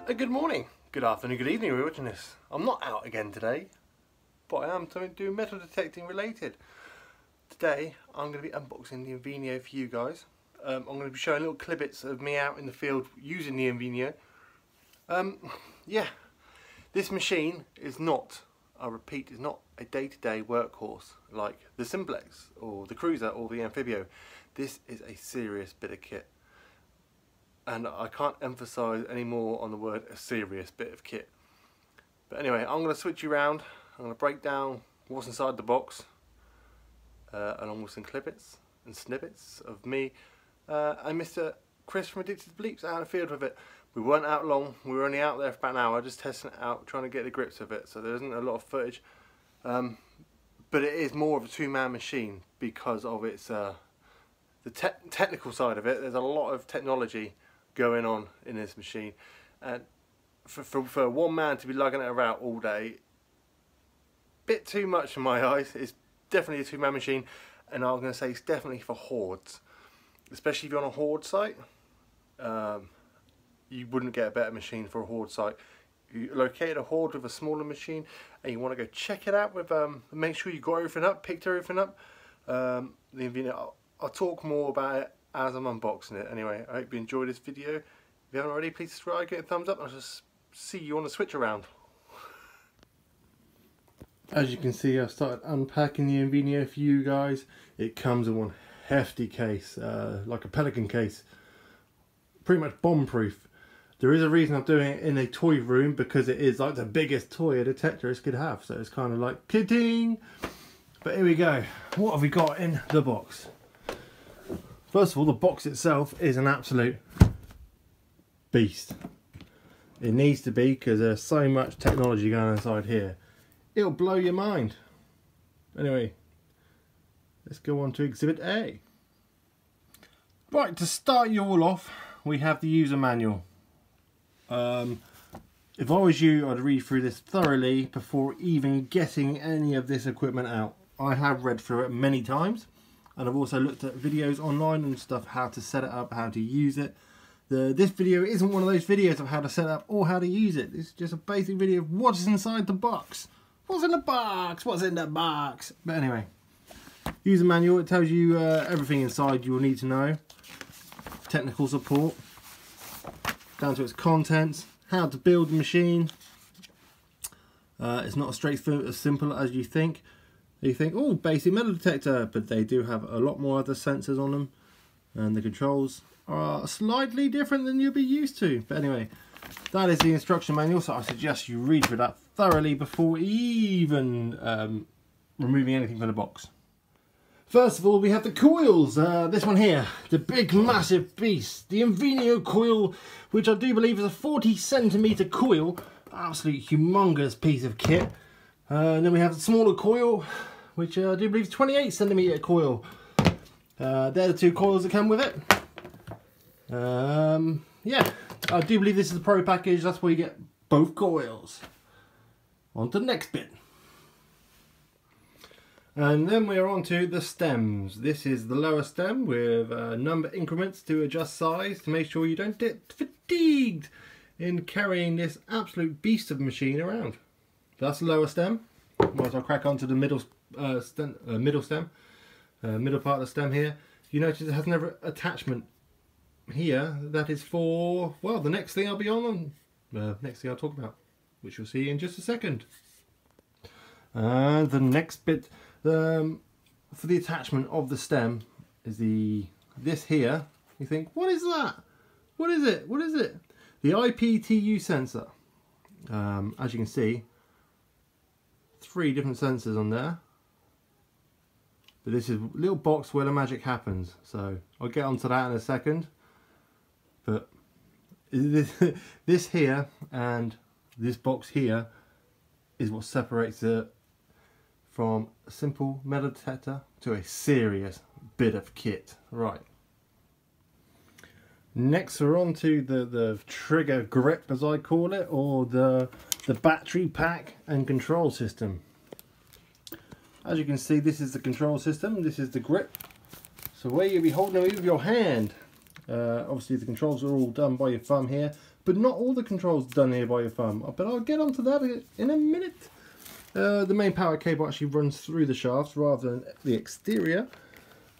Good morning, good afternoon, good evening, we're watching this. I'm not out again today, but I am doing metal detecting related. Today I'm going to be unboxing the Invinio for you guys. I'm going to be showing little clippets of me out in the field using the Invinio. Yeah, this machine is not, I repeat, is not a day-to-day workhorse like the Simplex or the Cruiser or the Amphibio. This is a serious bit of kit. And I can't emphasise any more on the word a serious bit of kit. But anyway, I'm going to switch you around. I'm going to break down what's inside the box, along with some clippets and snippets of me and Mr. Chris from Addicted to Bleeps out in the field with it. We weren't out long, we were only out there for about an hour just testing it out, trying to get the grips of it, so there isn't a lot of footage. But it is more of a two-man machine because of its the technical side of it. There's a lot of technology going on in this machine, and for one man to be lugging it around all day, bit too much in my eyes. It's definitely a two-man machine, and I'm going to say it's definitely for hordes, especially if you're on a horde site. You wouldn't get a better machine for a horde site. You locate a horde with a smaller machine and you want to go check it out with make sure you got everything up, picked everything up. The Invinio, I'll talk more about it as I'm unboxing it. Anyway, I hope you enjoyed this video. If you haven't already, please subscribe, get a thumbs up, and I'll just see you on the switch around. As you can see, I've started unpacking the Invinio for you guys. It comes in one hefty case, like a Pelican case, pretty much bomb proof. There is a reason I'm doing it in a toy room, because it is like the biggest toy a Detectors could have, so it's kind of like kidding. But here we go. What have we got in the box? First of all, the box itself is an absolute beast. It needs to be, because there's so much technology going inside here. It'll blow your mind. Anyway, let's go on to Exhibit A. Right, to start you all off, we have the user manual. If I was you, I'd read through this thoroughly before even getting any of this equipment out. I have read through it many times, and I've also looked at videos online and stuff, how to set it up, how to use it. This video isn't one of those videos of how to set it up or how to use it. It's just a basic video of what's inside the box. What's in the box? What's in the box? But anyway, user manual, it tells you everything inside you will need to know. Technical support, down to its contents, how to build the machine. It's not as straightforward, as simple as you think. You think, oh, basic metal detector, but they do have a lot more other sensors on them, and the controls are slightly different than you'll be used to. But anyway, that is the instruction manual, so I suggest you read through that thoroughly before even removing anything from the box. First of all, we have the coils. This one here, the big massive beast, the Invinio coil, which I do believe is a 40cm coil, absolute humongous piece of kit. And then we have the smaller coil, which I do believe is 28cm coil. They're the two coils that come with it. Yeah, I do believe this is the Pro package. That's where you get both coils. On to the next bit. And then we're on to the stems. This is the lower stem with number increments to adjust size to make sure you don't get fatigued in carrying this absolute beast of a machine around. So that's the lower stem. Might as well crack on to the middle middle part of the stem here. You notice it has another attachment here. That is for, well, the next thing I'll be on, next thing I'll talk about, which you'll see in just a second. And the next bit for the attachment of the stem is this here. You think, what is that? What is it? What is it? The IPTU sensor. As you can see, 3 different sensors on there. But this is a little box where the magic happens. So I'll get onto that in a second. But this here and this box here is what separates it from a simple metal detector to a serious bit of kit. Right. Next we're on to the trigger grip, as I call it, or the battery pack and control system. As you can see, this is the control system, this is the grip. So where you'll be holding it with your hand, Obviously the controls are all done by your thumb here, but not all the controls done here by your thumb. But I'll get onto that in a minute. The main power cable actually runs through the shafts rather than the exterior.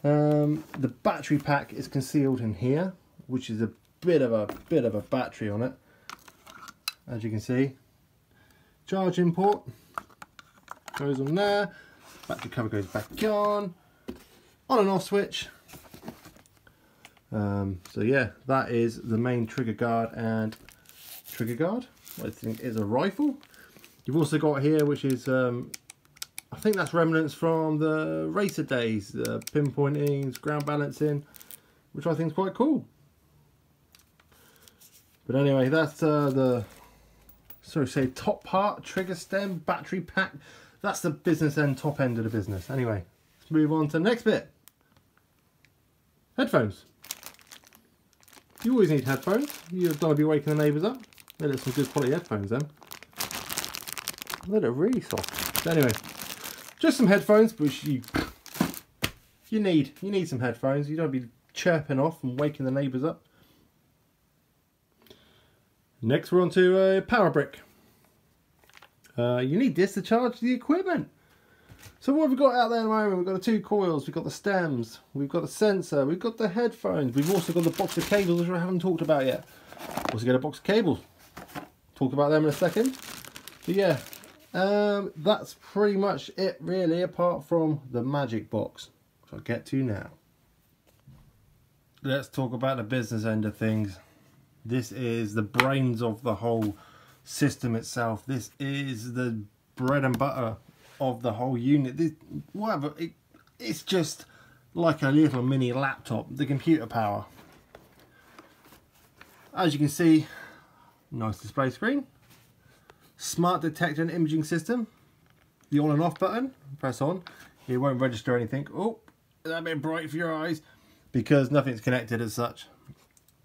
The battery pack is concealed in here, which is a bit of a battery on it, as you can see. Charging port goes on there. Battery cover goes back on and off switch. So yeah, that is the main trigger guard and I think is a rifle. You've also got here, which is I think that's remnants from the racer days, the pinpointing, ground balancing, which I think is quite cool. But anyway, that's the top part, trigger stem, battery pack. That's the business end, top end of the business. Anyway, let's move on to the next bit. Headphones. You always need headphones. You don't want to be waking the neighbours up. They look some good quality headphones then. They look really soft. But anyway, just some headphones, which you need. You need some headphones. You don't want to be chirping off and waking the neighbours up. Next we're on to a power brick. You need this to charge the equipment. So what have we got out there at the moment? We've got the two coils, we've got the stems, we've got the sensor, we've got the headphones, we've also got the box of cables, which I haven't talked about yet. Also got a box of cables. Talk about them in a second. But yeah, that's pretty much it really, apart from the magic box, which I'll get to now. Let's talk about the business end of things. This is the brains of the whole system itself. This is the bread and butter of the whole unit. It's just like a little mini laptop, the computer power. As you can see, nice display screen, smart detector and imaging system, the on and off button, press on, it won't register anything. Oh, is that a bit bright for your eyes? Because nothing's connected as such.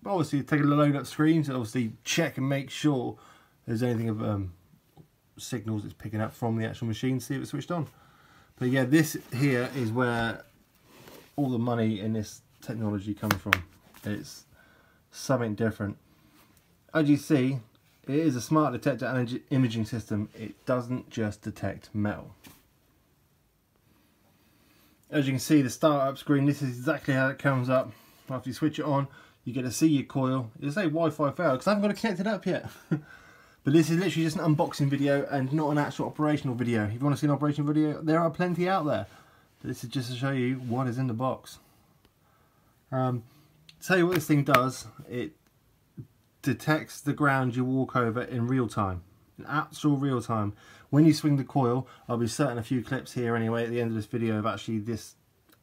But obviously take a load up screen to obviously check and make sure there's anything of signals it's picking up from the actual machine, see if it's switched on. But yeah, this here is where all the money in this technology comes from. It's something different. As you see, it is a smart detector and imaging system. It doesn't just detect metal. As you can see, the startup screen, this is exactly how it comes up. After you switch it on, you get to see your coil. It'll say Wi-Fi failed because I haven't got it connected up yet. But this is literally just an unboxing video and not an actual operational video. If you want to see an operational video, there are plenty out there. But this is just to show you what is in the box. Tell you what this thing does, it detects the ground you walk over in real time. In actual real time. When you swing the coil, I'll be certain a few clips here anyway at the end of this video of actually this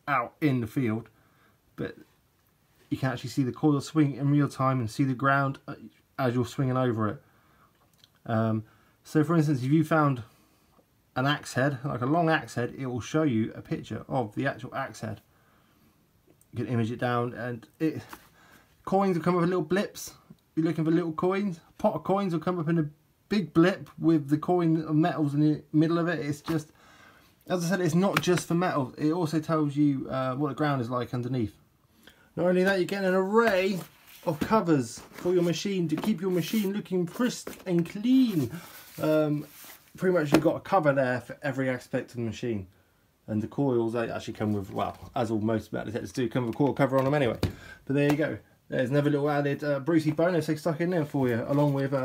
out in the field. But you can actually see the coil swing in real time and see the ground as you're swinging over it. So for instance, if you found an axe head, like a long axe head, it will show you a picture of the actual axe head. You can image it down, and coins will come up with little blips. You're looking for little coins. A pot of coins will come up in a big blip with the coin of metals in the middle of it. It's just, as I said, it's not just for metal. It also tells you what the ground is like underneath. Not only that, you get an array of covers for your machine to keep your machine looking crisp and clean. Pretty much you've got a cover there for every aspect of the machine. And the coils, they actually come with, well, as all most metal detectors do, come with a coil cover on them anyway. But there you go. There's another little added Brucey bonus they stuck in there for you, along with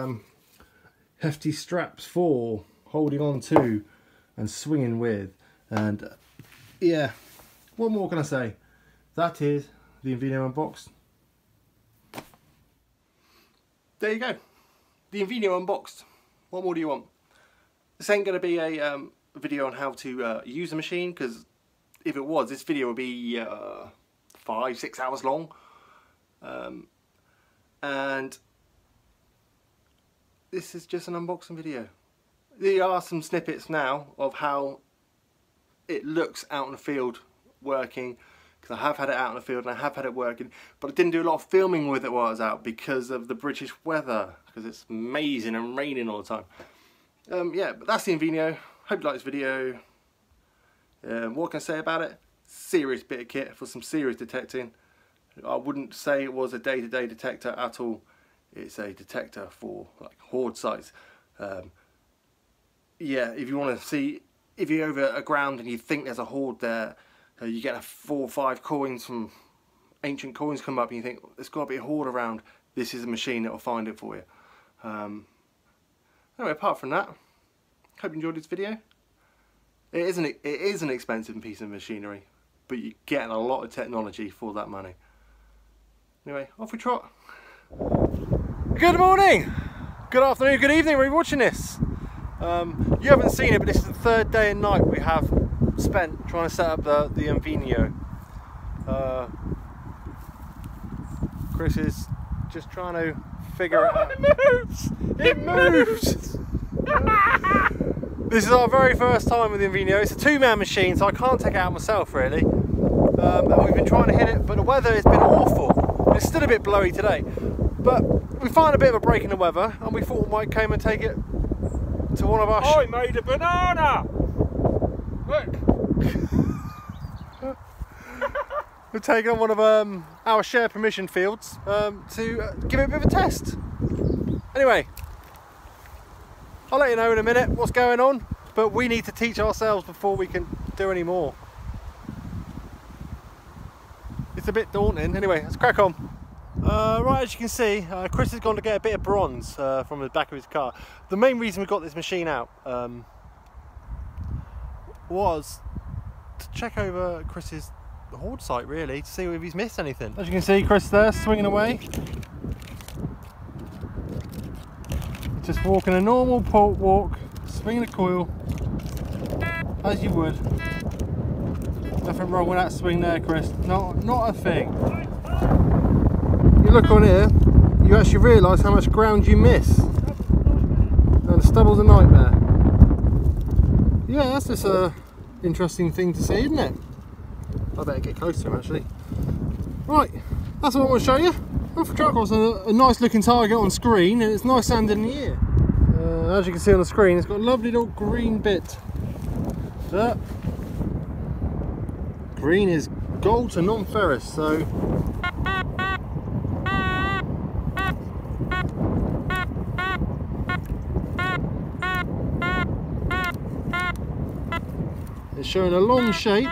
hefty straps for holding on to and swinging with. And yeah, what more can I say? That is the Invinio Unboxed. There you go, the Invinio Unboxed. What more do you want? This ain't going to be a video on how to use the machine, because if it was, this video would be 5-6 hours long. And this is just an unboxing video. There are some snippets now of how it looks out in the field working, because I have had it out in the field and I have had it working, but I didn't do a lot of filming with it while I was out because of the British weather, because it's amazing and raining all the time. Yeah, but that's the Invinio. Hope you like this video. What can I say about it? Serious bit of kit for some serious detecting. I wouldn't say it was a day-to-day detector at all. It's a detector for like hoard sites. Yeah, if you want to see, if you're over a ground and you think there's a hoard there, you get 4 or 5 coins from ancient coins come up and you think there's got to be a hoard around, this is a machine that will find it for you. Anyway, apart from that, hope you enjoyed this video. It is an expensive piece of machinery, but you're getting a lot of technology for that money. Anyway, off we trot. Good morning, good afternoon, good evening, where you're watching this. You haven't seen it, but this is the 3rd day and night we have spent trying to set up the Invinio. Chris is just trying to figure it out. It moves! It moves! This is our very first time with the Invinio. It's a 2-man machine, so I can't take it out myself really. And we've been trying to hit it, but the weather has been awful. It's still a bit blowy today. But we found a bit of a break in the weather, and we thought we might come and take it to one of our... I made a banana! Look! We've taken on one of our share permission fields to give it a bit of a test. Anyway, I'll let you know in a minute what's going on, but we need to teach ourselves before we can do any more. It's a bit daunting. Anyway, let's crack on. Right, as you can see, Chris has gone to get a bit of bronze from the back of his car. The main reason we got this machine out was to check over Chris's hoard site really, to see if he's missed anything. As you can see, Chris there swinging away, just walking a normal port walk, swinging a coil as you would. Nothing wrong with that swing there, Chris, not a thing. You look on here, you actually realise how much ground you miss, and the stubble's a nightmare. Yeah, that's just a interesting thing to see, isn't it? I better get close to him actually. Right, that's what I want to show you. Off the truck was a nice looking target on screen, and it's nice sand in the ear. As you can see on the screen, it's got a lovely little green bit. That green is gold to non-ferrous, so it's showing a long shape.